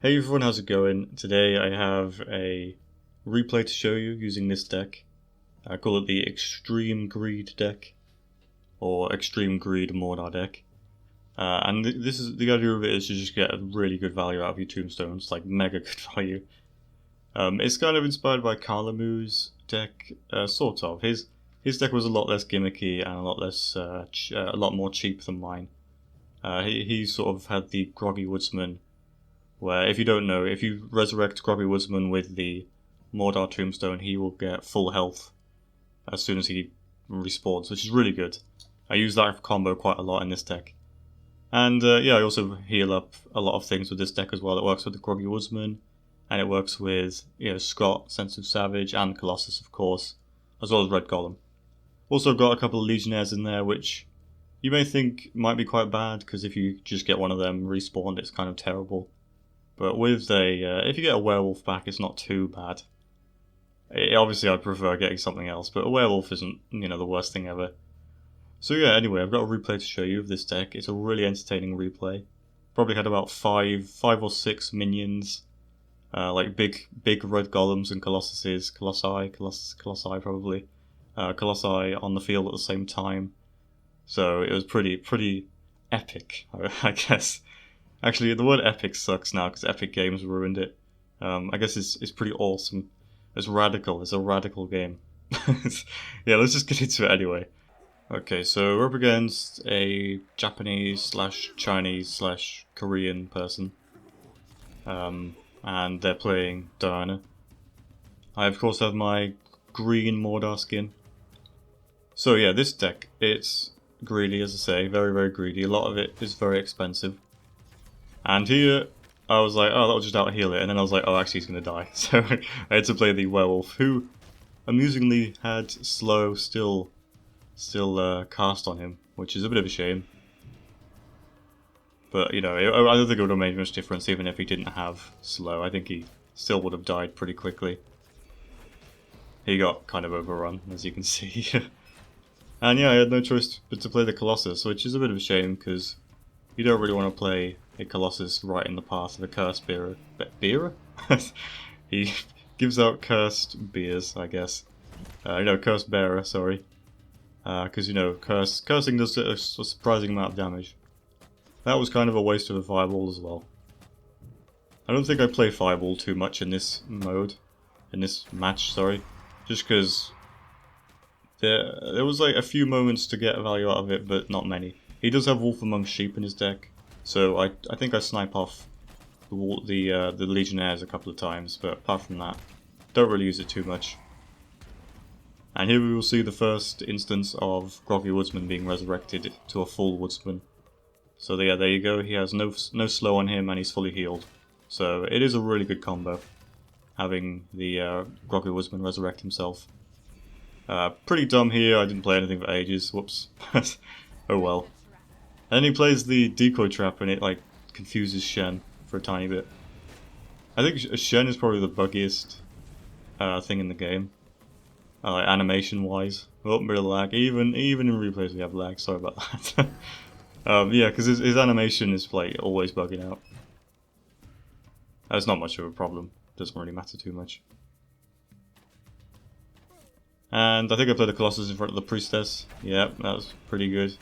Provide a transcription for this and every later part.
Hey everyone, how's it going? Today I have a replay to show you using this deck. I call it the Extreme Greed deck, or Extreme Greed Mordar deck. And this is the idea of it is to just get a really good value out of your tombstones, like mega good value. It's kind of inspired by Kalamu's deck, sort of. His deck was a lot less gimmicky and a lot less, a lot more cheap than mine. He sort of had the Groggy Woodsman, where, if you don't know, if you resurrect Groggy Woodsman with the Mordar Tombstone, he will get full health as soon as he respawns, which is really good. I use that combo quite a lot in this deck. And yeah, I also heal up a lot of things with this deck as well. It works with the Groggy Woodsman, and it works with Scott, Sensitive Savage, and Colossus, of course, as well as Red Golem. Also got a couple of Legionnaires in there, which you may think might be quite bad, because if you just get one of them respawned, it's kind of terrible. But with if you get a werewolf back, it's not too bad. Obviously, I'd prefer getting something else, but a werewolf isn't, the worst thing ever. So yeah, anyway, I've got a replay to show you of this deck. It's a really entertaining replay. Probably had about five or six minions, like big red golems and colossi probably, colossi on the field at the same time. So it was pretty epic, I guess. Actually, the word epic sucks now because Epic Games ruined it. I guess it's pretty awesome. It's radical. It's a radical game. Yeah, let's just get into it anyway. Okay, so we're up against a Japanese/Chinese/Korean person. And they're playing Diana. I, of course, have my green Mordar skin. So yeah, this deck, it's greedy, as I say. Very, very greedy. A lot of it is very expensive. And here, I was like, oh, that'll just out-heal it, and then I was like, oh, actually he's gonna die. So I had to play the werewolf, who amusingly had slow still cast on him, which is a bit of a shame. But, I don't think it would have made much difference even if he didn't have slow. I think he still would have died pretty quickly. He got kind of overrun, as you can see. And yeah, I had no choice but to play the Colossus, which is a bit of a shame, because you don't really want to play a Colossus right in the path of a cursed bearer. Bearer? He gives out cursed beers, I guess. Cursed bearer, sorry. Because, cursing does a surprising amount of damage. That was kind of a waste of a fireball as well. I don't think I play fireball too much in this mode. In this match, sorry. Just because there was like a few moments to get value out of it, but not many. He does have Wolf Among Sheep in his deck, so I think I snipe off the Legionnaires a couple of times, but apart from that, don't really use it too much. And here we will see the first instance of Groggy Woodsman being resurrected to a full Woodsman. So yeah, there you go, he has no slow on him and he's fully healed. So it is a really good combo, having the Groggy Woodsman resurrect himself. Pretty dumb here, I didn't play anything for ages, whoops. Oh well. And then he plays the decoy trap and it like confuses Shen for a tiny bit. I think Shen is probably the buggiest thing in the game. Like animation wise. Oh, bit of lag. Even in replays we have lag, sorry about that. Yeah, because his animation is like always bugging out. That's not much of a problem. Doesn't really matter too much. And I think I played the Colossus in front of the Priestess. Yeah, that was pretty good.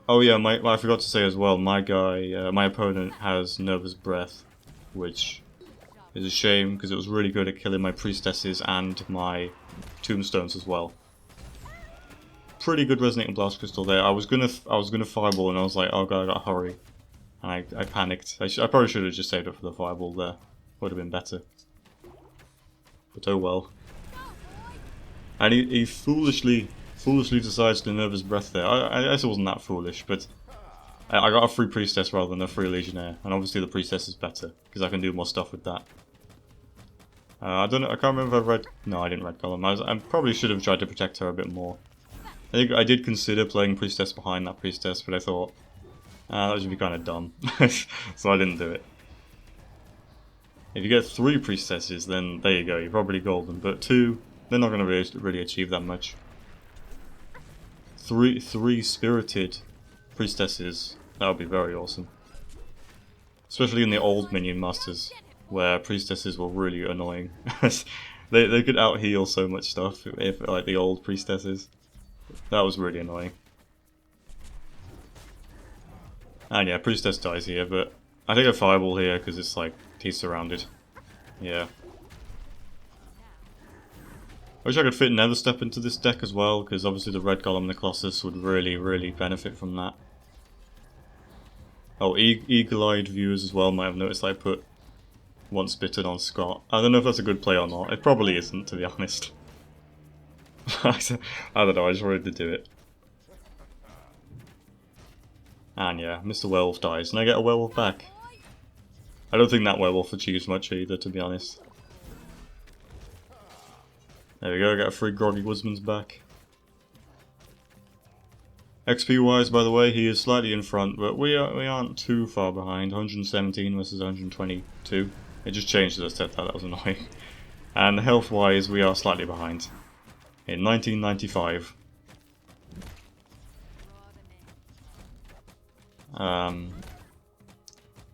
Oh yeah, I forgot to say as well, my opponent has Nervous Breath, which is a shame because it was really good at killing my Priestesses and my Tombstones as well. Pretty good Resonating Blast Crystal there. I was gonna Fireball and I was like, oh god, I gotta hurry. And I panicked. I probably should have just saved up for the Fireball there. Would have been better. But oh well. And he foolishly decides to Nervous Breath there. I guess it wasn't that foolish, but I got a free Priestess rather than a free Legionnaire, and obviously the Priestess is better because I can do more stuff with that. I don't know. I can't remember if I read. No, I didn't Red Golem. I probably should have tried to protect her a bit more. I think I did consider playing Priestess behind that Priestess, but I thought that would be kind of dumb, so I didn't do it. If you get 3 Priestesses, then there you go. You're probably golden, but 2. They're not going to really achieve that much. Three spirited priestesses, that would be very awesome. Especially in the old Minion Masters, where priestesses were really annoying. they could out heal so much stuff, if like the old priestesses. That was really annoying. And yeah, priestess dies here, but I think a fireball here because it's like he's surrounded. Yeah. I wish I could fit Nether Step into this deck as well, because obviously the Red Golem and the Colossus would really benefit from that. Oh, eagle-eyed viewers as well might have noticed I put Once Bitten on Scott. I don't know if that's a good play or not. It probably isn't, to be honest. I don't know, I just wanted to do it. And yeah, Mr. Werewolf dies, and I get a werewolf back. I don't think that werewolf achieves much either, to be honest. There we go, I got a free Groggy Woodsman's back. XP wise, by the way, he is slightly in front, but we aren't too far behind. 117 versus 122. It just changed as I said that, that was annoying. And health wise, we are slightly behind. In 1995.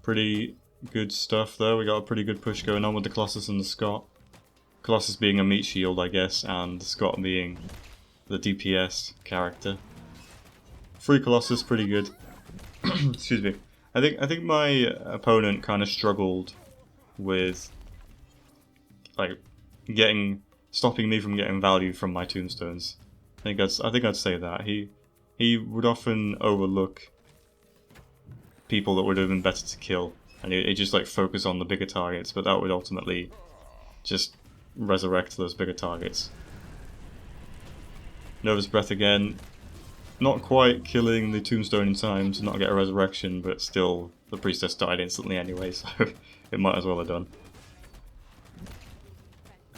Pretty good stuff though, we got a pretty good push going on with the Colossus and the Scott. Colossus being a meat shield, I guess, and Scott being the DPS character. Free Colossus, pretty good. Excuse me. I think my opponent kind of struggled with like stopping me from getting value from my tombstones. I think I'd say that he would often overlook people that would have been better to kill, and he just like focus on the bigger targets, but that would ultimately just resurrect those bigger targets. Nervous Breath again, not quite killing the tombstone in time to not get a resurrection, but still the priestess died instantly anyway, so it might as well have done.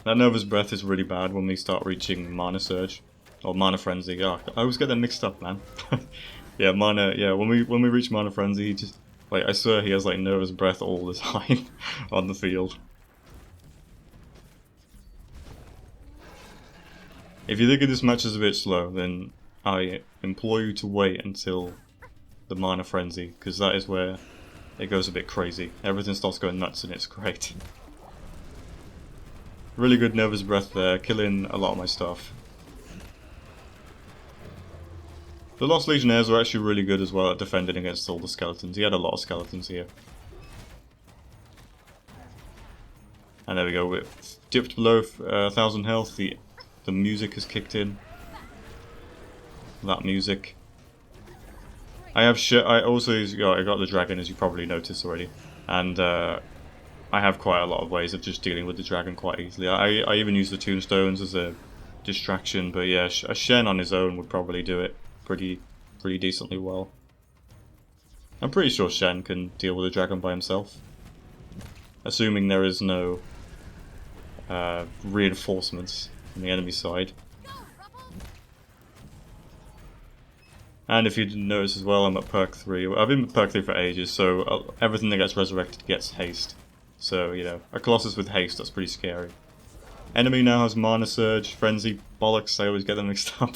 That Nervous Breath is really bad when we start reaching Mana Surge or Mana Frenzy. Oh, I always get them mixed up, man. Yeah, Mana. Yeah, when we reach Mana Frenzy, he just like I swear he has like Nervous Breath all the time on the field. If you think this match is a bit slow, then I implore you to wait until the Mana Frenzy, because that is where it goes a bit crazy. Everything starts going nuts and it's great. Really good Nervous Breath there, killing a lot of my stuff. The Lost Legionnaires were actually really good as well at defending against all the skeletons. He had a lot of skeletons here. And there we go, we're dipped below 1000 health, the music has kicked in. That music. I have I got the dragon, as you probably noticed already, and I have quite a lot of ways of just dealing with the dragon quite easily. I even use the tombstones as a distraction, but yeah, a Shen on his own would probably do it pretty decently well. I'm pretty sure Shen can deal with a dragon by himself, assuming there is no reinforcements on the enemy side. And if you didn't notice as well, I'm at perk 3. I've been at perk 3 for ages, so everything that gets resurrected gets haste. So, you know, a Colossus with haste, that's pretty scary. Enemy now has Mana Surge, Frenzy, bollocks, I always get them mixed up.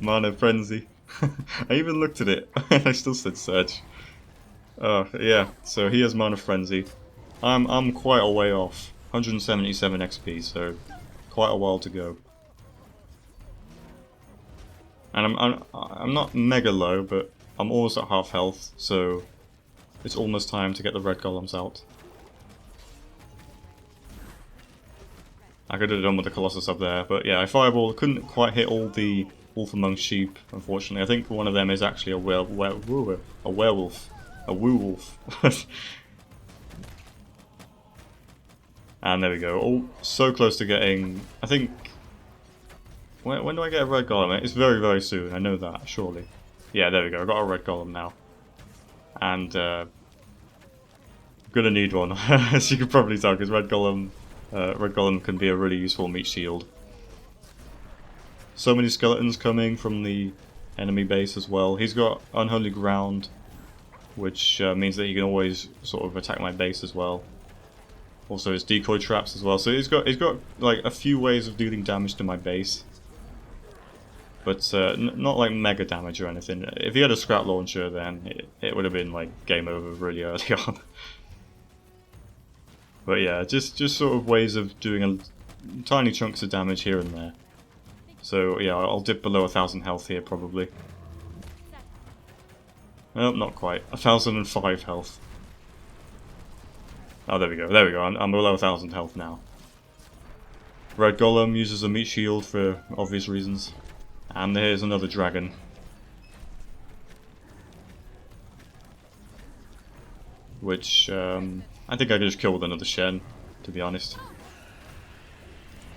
Mana Frenzy. I even looked at it, and I still said Surge. Oh, yeah, so he has Mana Frenzy. I'm quite a way off. 177 XP, so quite a while to go. And I'm not mega low, but I'm almost at half health, so it's almost time to get the Red Golems out. I could have done with the Colossus up there, but yeah, I fireball couldn't quite hit all the Wolf Among Sheep, unfortunately. I think one of them is actually a werewolf. A woo-wolf. And there we go. Oh, so close to getting... I think... When do I get a Red Golem? It's very soon, I know that, surely. Yeah, there we go, I got a Red Golem now. And, gonna need one, as you can probably tell, because Red Golem can be a really useful meat shield. So many skeletons coming from the enemy base as well. He's got Unholy Ground, which means that he can always sort of attack my base as well. Also his decoy traps as well. So he's got like a few ways of dealing damage to my base. But not like mega damage or anything. If he had a scrap launcher, then it would have been like game over really early on. But yeah, just sort of ways of doing tiny chunks of damage here and there. So yeah, I'll dip below 1,000 health here probably. Nope, not quite. 1,005 health. Oh, there we go. There we go. I'm below 1,000 health now. Red Golem uses a meat shield for obvious reasons. And here's another dragon. Which, I think I could just kill with another Shen, to be honest.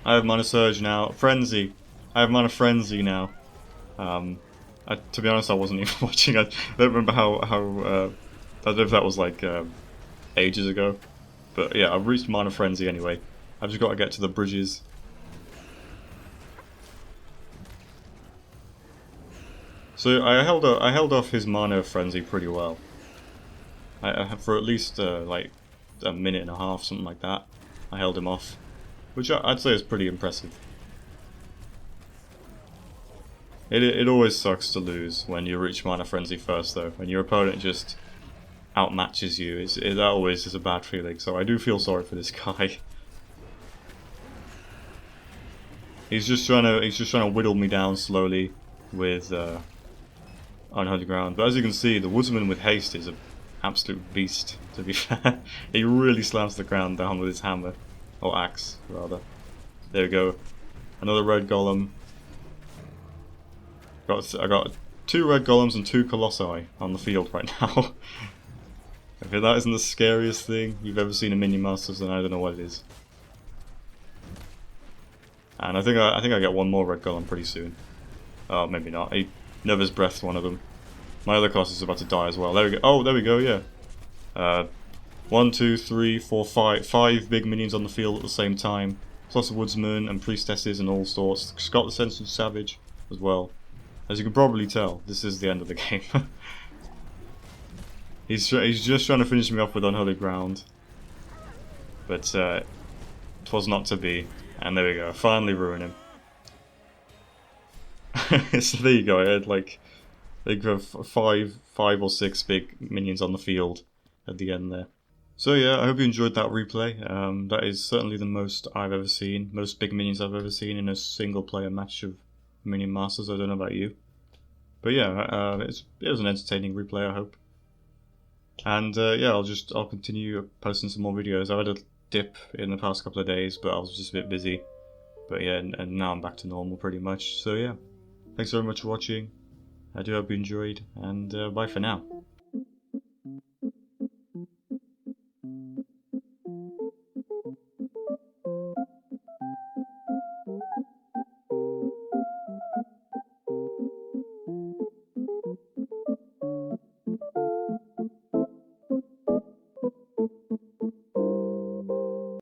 I have Mana Surge now. Frenzy! I have Mana Frenzy now. To be honest, I wasn't even watching. I don't remember how I don't know if that was like ages ago. But yeah, I've reached Mana Frenzy anyway. I've just got to get to the bridges. So I held off his Mana Frenzy pretty well. For at least like a minute and a half, something like that. I held him off, which I'd say is pretty impressive. It always sucks to lose when you reach Mana Frenzy first, though. When your opponent just outmatches you, that always is a bad feeling. So I do feel sorry for this guy. He's just trying to whittle me down slowly with Unholy Ground. But as you can see, the Woodsman with haste is an absolute beast. To be fair, he really slams the ground down with his hammer, or axe rather. There we go, another Red Golem. I got 2 Red Golems and 2 Colossi on the field right now. If that isn't the scariest thing you've ever seen in Minion Masters, then I don't know what it is. And I think I get one more Red Golem pretty soon. Oh, maybe not. He nervous breathed one of them. My other Colossus is about to die as well. There we go. Oh, there we go. Yeah. 1, 2, 3, 4, 5. 5 big minions on the field at the same time. Plus Woodsmen and priestesses and all sorts. Got the Sensitive Savage as well. As you can probably tell, this is the end of the game. He's just trying to finish me off with Unholy Ground. But 'twas not to be. And there we go, finally ruin him. So there you go, I had like I think 5 or 6 big minions on the field at the end there. So yeah, I hope you enjoyed that replay. That is certainly the most I've ever seen, most big minions I've ever seen in a single player match of Minion Masters. I don't know about you. But yeah, it was an entertaining replay, I hope. And yeah, I'll continue posting some more videos. I had a dip in the past couple of days, but I was just a bit busy. But yeah, and now I'm back to normal pretty much. So yeah, thanks very much for watching. I do hope you enjoyed, and bye for now.